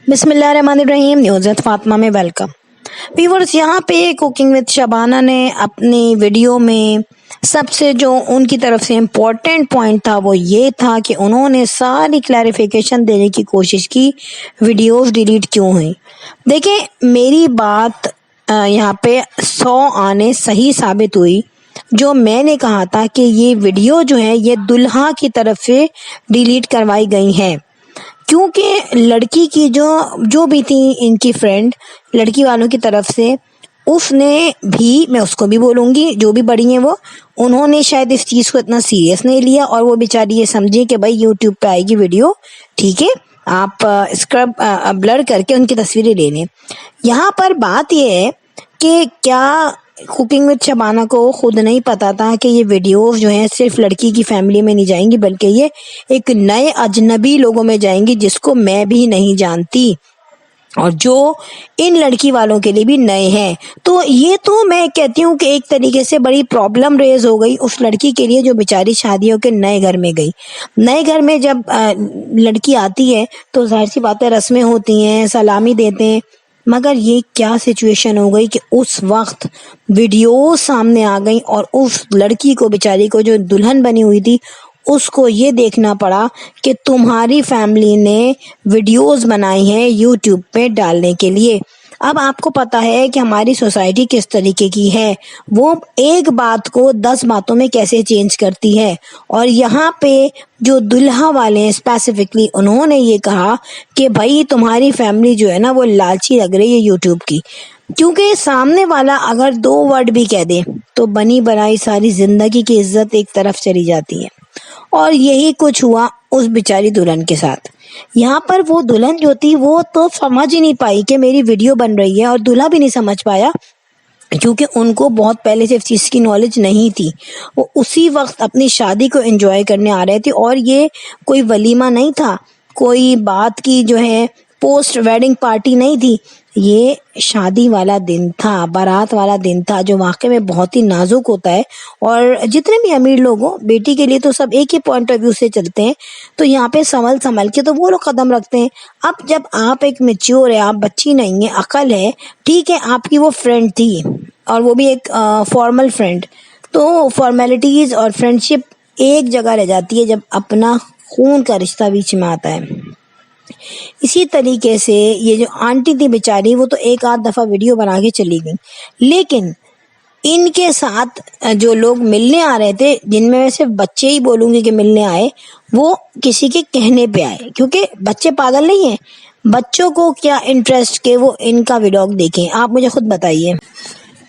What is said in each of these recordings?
बिस्मिल्लाहिर्रहमानिर्रहीम। News with Fatima में welcome. Viewers, यहाँ पे कुकिंग विद शबाना ने अपनी वीडियो में सबसे जो उनकी तरफ से इम्पोर्टेंट पॉइंट था वो ये था कि उन्होंने सारी क्लैरिफिकेशन देने की कोशिश की वीडियोस डिलीट क्यों हुई। देखिए, मेरी बात यहाँ पे 100 आने सही साबित हुई। जो मैंने कहा था कि ये वीडियो जो है ये दुल्हा की तरफ से डिलीट करवाई गई है, क्योंकि लड़की की जो जो भी थी इनकी फ्रेंड लड़की वालों की तरफ से, उसने भी, मैं उसको भी बोलूँगी, जो भी बड़ी हैं वो, उन्होंने शायद इस चीज़ को इतना सीरियस नहीं लिया और वो बेचारी ये समझी कि भाई यूट्यूब पे आएगी वीडियो, ठीक है, आप स्क्रब ब्लर करके उनकी तस्वीरें ले लें। यहाँ पर बात ये है कि क्या कुकिंग विद शबाना को खुद नहीं पता था कि ये वीडियोस जो हैं सिर्फ लड़की की फैमिली में नहीं जाएंगी, बल्कि ये एक नए अजनबी लोगों में जाएंगी जिसको मैं भी नहीं जानती और जो इन लड़की वालों के लिए भी नए हैं। तो ये तो मैं कहती हूँ कि एक तरीके से बड़ी प्रॉब्लम रेज हो गई उस लड़की के लिए जो बेचारी शादियों के नए घर में गई। नए घर में जब लड़की आती है तो जाहिर सी बातें, रस्में होती हैं, सलामी देते हैं, मगर ये क्या सिचुएशन हो गई कि उस वक्त वीडियो सामने आ गई और उस लड़की को, बेचारी को, जो दुल्हन बनी हुई थी, उसको ये देखना पड़ा कि तुम्हारी फैमिली ने वीडियोस बनाई हैं यूट्यूब पे डालने के लिए। अब आपको पता है कि हमारी सोसाइटी किस तरीके की है, वो एक बात को 10 बातों में कैसे चेंज करती है। और यहाँ पे जो दुल्हा वाले हैं स्पेसिफिकली, उन्होंने ये कहा कि भाई तुम्हारी फैमिली जो है ना वो लालची लग रही है यूट्यूब की, क्योंकि सामने वाला अगर 2 वर्ड भी कह दे तो बनी बनाई सारी जिंदगी की इज्जत एक तरफ चली जाती है। और यही कुछ हुआ उस बेचारी दुल्हन के साथ। यहाँ पर वो दुल्हन जो थी वो तो समझ ही नहीं पाई कि मेरी वीडियो बन रही है, और दूल्हा भी नहीं समझ पाया क्योंकि उनको बहुत पहले से इस चीज़ की नॉलेज नहीं थी। वो उसी वक्त अपनी शादी को एंजॉय करने आ रहे थे और ये कोई वलीमा नहीं था, कोई बात की जो है पोस्ट वेडिंग पार्टी नहीं थी, ये शादी वाला दिन था, बारात वाला दिन था, जो वाकई में बहुत ही नाजुक होता है। और जितने भी अमीर लोग हों, बेटी के लिए तो सब एक ही पॉइंट ऑफ व्यू से चलते हैं, तो यहाँ पे संभल संभल के तो वो लोग कदम रखते हैं। अब जब आप एक मैच्योर है, आप बच्ची नहीं है, अकल है, ठीक है, आपकी वो फ्रेंड थी और वो भी एक फॉर्मल फ्रेंड, तो फॉर्मेलिटीज और फ्रेंडशिप एक जगह रह जाती है जब अपना खून का रिश्ता बीच में आता है। इसी तरीके से ये जो आंटी थी बेचारी, वो तो एक आध दफ़ा वीडियो बना के चली गई, लेकिन इनके साथ जो लोग मिलने आ रहे थे, जिनमें मैं सिर्फ बच्चे ही बोलूँगी कि मिलने आए, वो किसी के कहने पे आए, क्योंकि बच्चे पागल नहीं हैं। बच्चों को क्या इंटरेस्ट के वो इनका व्लॉग देखें, आप मुझे खुद बताइए।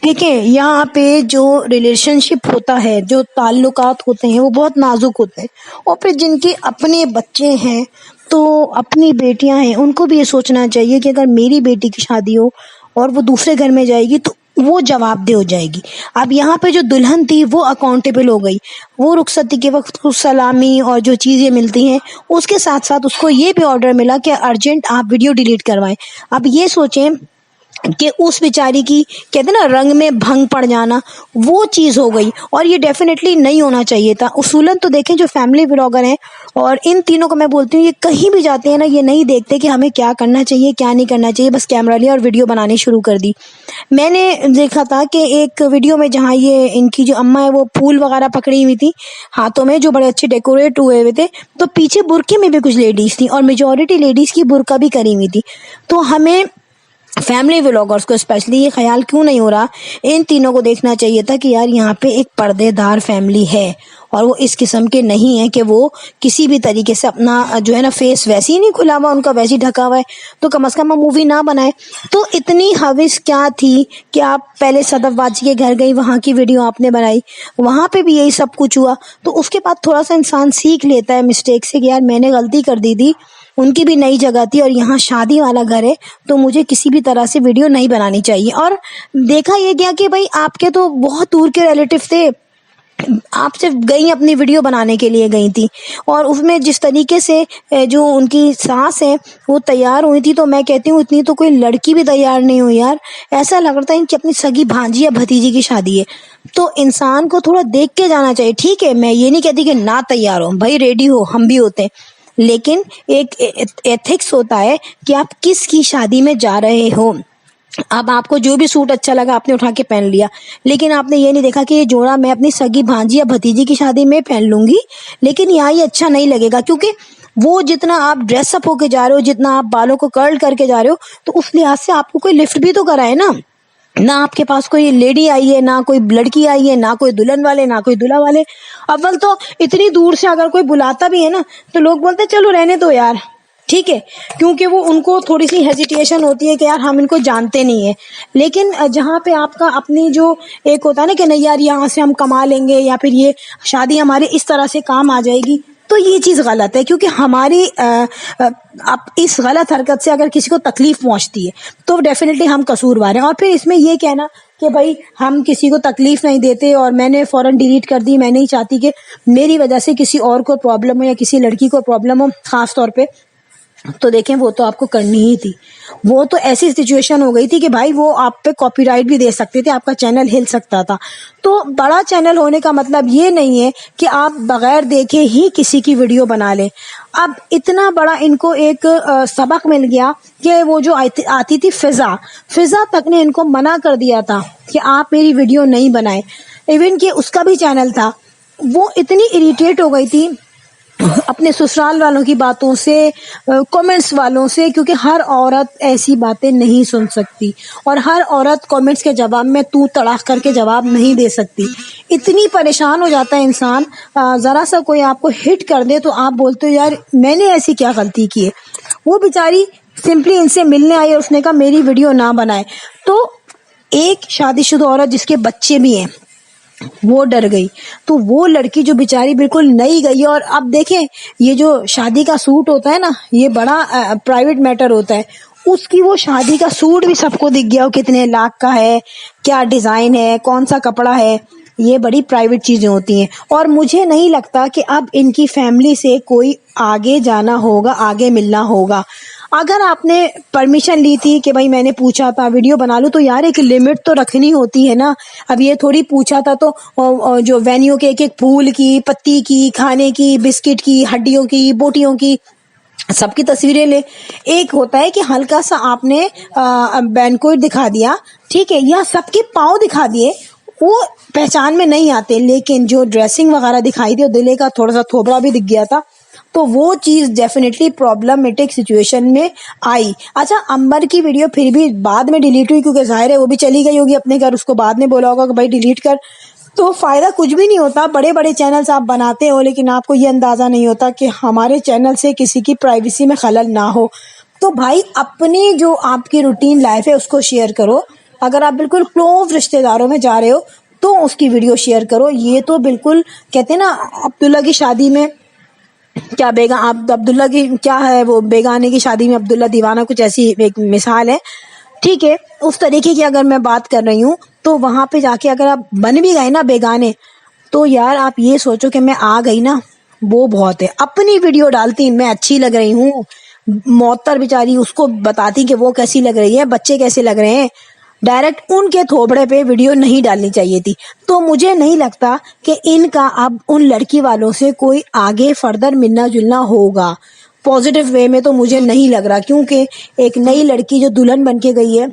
ठीक है, यहाँ पे जो रिलेशनशिप होता है, जो ताल्लुकात होते हैं, वो बहुत नाजुक होते हैं। और फिर जिनके अपने बच्चे हैं, तो अपनी बेटियां हैं, उनको भी ये सोचना चाहिए कि अगर मेरी बेटी की शादी हो और वो दूसरे घर में जाएगी तो वो जवाबदेह हो जाएगी। अब यहाँ पे जो दुल्हन थी वो अकाउंटेबल हो गई, वो रुखसती के वक्त कुछ सलामी और जो चीज़ें मिलती हैं उसके साथ साथ उसको ये भी ऑर्डर मिला कि अर्जेंट आप वीडियो डिलीट करवाएं। अब ये सोचें कि उस बेचारी की, कहते ना, रंग में भंग पड़ जाना, वो चीज़ हो गई। और ये डेफिनेटली नहीं होना चाहिए था। उसूलन तो देखें, जो फैमिली व्लॉगर हैं, और इन तीनों को मैं बोलती हूँ, ये कहीं भी जाते हैं ना, ये नहीं देखते कि हमें क्या करना चाहिए क्या नहीं करना चाहिए, बस कैमरा लिया और वीडियो बनानी शुरू कर दी। मैंने देखा था कि एक वीडियो में जहाँ ये इनकी जो अम्मा है वो फूल वगैरह पकड़ी हुई थी हाथों में, जो बड़े अच्छे डेकोरेट हुए हुए थे, तो पीछे बुरके में भी कुछ लेडीज़ थी और मेजॉरिटी लेडीज़ की बुरका भी करी हुई थी। तो हमें फैमिली व्लॉगर्स को स्पेशली ये ख्याल क्यों नहीं हो रहा, इन तीनों को देखना चाहिए था कि यार यहाँ पे एक पर्देदार फैमिली है और वो इस किस्म के नहीं है कि वो किसी भी तरीके से अपना जो है ना फेस वैसे ही नहीं खुला हुआ, उनका वैसे ही ढका हुआ है, तो कम से कम हम मूवी ना बनाए। तो इतनी हविस क्या थी कि आप पहले सदफ बाजी के घर गई, वहाँ की वीडियो आपने बनाई, वहाँ पे भी यही सब कुछ हुआ, तो उसके बाद थोड़ा सा इंसान सीख लेता है मिस्टेक से कि यार मैंने गलती कर दी थी, उनकी भी नई जगह थी और यहाँ शादी वाला घर है, तो मुझे किसी भी तरह से वीडियो नहीं बनानी चाहिए। और देखा ये गया कि भाई आपके तो बहुत दूर के रिलेटिव थे, आप सिर्फ गई अपनी वीडियो बनाने के लिए गई थी, और उसमें जिस तरीके से जो उनकी सास है वो तैयार हुई थी, तो मैं कहती हूँ इतनी तो कोई लड़की भी तैयार नहीं हुई यार। ऐसा लग रहा था कि अपनी सगी भांजी या भतीजी की शादी है। तो इंसान को थोड़ा देख के जाना चाहिए। ठीक है, मैं ये नहीं कहती कि ना तैयार हो, भाई रेडी हो, हम भी होते हैं, لیکن ایک ایتھکس ہوتا ہے کہ آپ کس کی شادی میں جا رہے ہو. اب آپ کو جو بھی سوٹ اچھا لگا آپ نے اٹھا کے پہن لیا، لیکن آپ نے یہ نہیں دیکھا کہ یہ جوڑا میں اپنی سگی بھانجی یا بھتیجی کی شادی میں پہن لوں گی، لیکن یہاں یہ اچھا نہیں لگے گا، کیونکہ وہ جتنا آپ ڈریس اپ ہو کے جا رہے ہو، جتنا آپ بالوں کو کرل کر کے جا رہے ہو، تو اس لحاظ سے آپ کو کوئی لفٹ بھی تو کرائے نا. نہ آپ کے پاس کوئی لیڈی آئی ہے، نہ کوئی لڑکی آئی ہے، نہ کوئی دلہن والے، نہ کوئی دلہا والے. اول تو اتنی دور سے اگر کوئی بلاتا بھی ہے نا تو لوگ بولتے ہیں چلو رہنے دو یار، ٹھیک ہے، کیونکہ وہ ان کو تھوڑی سی ہیزیٹیشن ہوتی ہے کہ یار ہم ان کو جانتے نہیں ہیں. لیکن جہاں پہ آپ کا اپنی جو ایک ہوتا ہے نا کہ نہیں یار یہاں سے ہم کما لیں گے یا پھر یہ شادی ہماری اس طرح سے کام آ جائے گی، تو یہ چیز غلط ہے. کیونکہ ہماری اس غلط حرکت سے اگر کسی کو تکلیف پہنچتی ہے تو ڈیفینیٹلی ہم قصوروار ہیں. اور پھر اس میں یہ کہنا کہ بھائی ہم کسی کو تکلیف نہیں دیتے اور میں نے فوراً ڈیلیٹ کر دی، میں نہیں چاہتی کہ میری وجہ سے کسی اور کو پرابلم ہو یا کسی لڑکی کو پرابلم ہو خاص طور پہ، تو دیکھیں وہ تو آپ کو کرنی ہی تھی. وہ تو ایسی سچویشن ہو گئی تھی کہ بھائی وہ آپ پہ کاپی رائٹ بھی دے سکتے تھے، آپ کا چینل ہل سکتا تھا. تو بڑا چینل ہونے کا مطلب یہ نہیں ہے کہ آپ بغیر دیکھے ہی کسی کی ویڈیو بنا لیں. اب اتنا بڑا ان کو ایک سبق مل گیا کہ وہ جو آتی تھی فضا تک نے ان کو منع کر دیا تھا کہ آپ میری ویڈیو نہیں بنائیں. ایون کہ اس کا بھی چینل تھا، وہ اتنی اریٹیٹ ہو گئی تھی اپنے سسرال والوں کی باتوں سے، کامنٹس والوں سے، کیونکہ ہر عورت ایسی باتیں نہیں سن سکتی اور ہر عورت کامنٹس کے جواب میں تو تڑاک کر کے جواب نہیں دے سکتی. اتنی پریشان ہو جاتا ہے انسان، ذرا سا کوئی آپ کو ہٹ کر دے تو آپ بولتے ہو یار میں نے ایسی کیا غلطی کی ہے. وہ بیچاری سمپلی ان سے ملنے آئی اور اس نے کہا میری ویڈیو نہ بنائے. تو ایک شادی شدہ عورت جس کے بچے بھی ہیں وہ ڈر گئی، تو وہ لڑکی جو بیچاری بالکل نئی گئی. اور اب دیکھیں یہ جو شادی کا سوٹ ہوتا ہے نا، یہ بڑا پرائیویٹ میٹر ہوتا ہے. اس کی وہ شادی کا سوٹ بھی سب کو دکھ گیا ہو کتنے لاکھ کا ہے، کیا ڈیزائن ہے، کون سا کپڑا ہے. یہ بڑی پرائیویٹ چیزیں ہوتی ہیں. اور مجھے نہیں لگتا کہ اب ان کی فیملی سے کوئی آگے جانا ہوگا، آگے ملنا ہوگا. اگر آپ نے پرمیشن لی تھی کہ بھائی میں نے پوچھا تھا ویڈیو بنا لوں، تو یار ایک لمٹ تو رکھنی ہوتی ہے نا. اب یہ تھوڑی پوچھا تھا تو جو وینیو کے ایک پھول کی، پتی کی، کھانے کی، بسکٹ کی، ہڈیوں کی، بوٹیوں کی، سب کی تصویریں لے. ایک ہوتا ہے کہ ہلکا سا آپ نے بینکوٹ دکھا دیا، ٹھیک ہے، یا سب کے پاؤں دکھا دیے، وہ پہچان میں نہیں آتے. لیکن جو ڈریسنگ وغیرہ دکھائی دی اور دلے کا تھوڑا سا تھوبڑا بھی دکھ گیا تھا، تو وہ چیز ڈیفینیٹلی پرابلمٹک سچویشن میں آئی. اچھا امبر کی ویڈیو پھر بھی بعد میں ڈیلیٹ ہوئی، کیونکہ ظاہر ہے وہ بھی چلی گئی ہوگی اپنے گھر، اس کو بعد میں بولا ہوگا کہ بھائی ڈیلیٹ کر. تو فائدہ کچھ بھی نہیں ہوتا. بڑے بڑے چینلز آپ بناتے ہو لیکن آپ کو یہ اندازہ نہیں ہوتا کہ ہمارے چینل سے کسی کی پرائیویسی میں خلل نہ ہو. تو بھائی اپنی جو آپ کی روٹین لائف ہے اس کو شیئر کرو. اگر آپ بالکل کلوز رشتے داروں میں جا رہے ہو تو اس کی ویڈیو شیئر کرو. یہ تو بالکل کہتے ہیں نا عبداللہ کی شادی میں کیا عبداللہ کی کیا ہے، وہ بیگانے کی شادی میں عبداللہ دیوانہ، کچھ ایسی ایک مثال ہے. ٹھیک ہے، اس طریقے کی اگر میں بات کر رہی ہوں تو وہاں پہ جا کے اگر آپ بن بھی گئے نا بیگانے، تو یار آپ یہ سوچو کہ میں آ گئی نا، وہ بہت ہے. اپنی ویڈیو ڈالتی میں اچھی لگ رہی ہوں، معطر بیچاری اس کو بتاتی کہ وہ کیسی لگ رہی ہے، بچے کیسے لگ رہے ہیں. ڈائریکٹ ان کے تھوبڑے پہ ویڈیو نہیں ڈالنی چاہیے تھی. تو مجھے نہیں لگتا کہ ان کا اب ان لڑکی والوں سے کوئی آگے فردر ملنا جلنا ہوگا پازیٹیو وے میں. تو مجھے نہیں لگ رہا، کیونکہ ایک نئی لڑکی جو دلہن بن کے گئی ہے،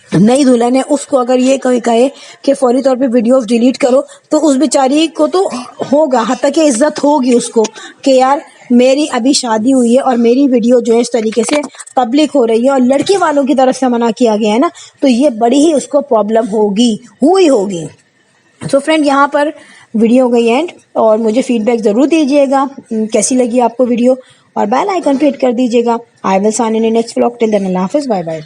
نئی دلہن ہے، اس کو اگر یہ کوئی کہے کہ فوری طور پہ ویڈیوز ڈیلیٹ کرو، تو اس بیچاری کو تو ہوگا، حتیٰ کہ عزت ہوگی اس کو کہ یار میری ابھی شادی ہوئی ہے اور میری ویڈیو جو ہے اس طریقے سے پبلک ہو رہی ہے اور لڑکی والوں کی طرف سے منع کیا گیا ہے نا، تو یہ بڑی ہی اس کو پرابلم ہوگی. سو فرینڈ یہاں پر ویڈیو گئی اینڈ، اور مجھے فیڈ بیک ضرور دیجیے گا کیسی لگی آپ کو ویڈیو، اور بیل آئیکن پہ ہٹ کر دیجیے گا. I will sign in next vlog. Till then Allah حافظ، بائے بائے.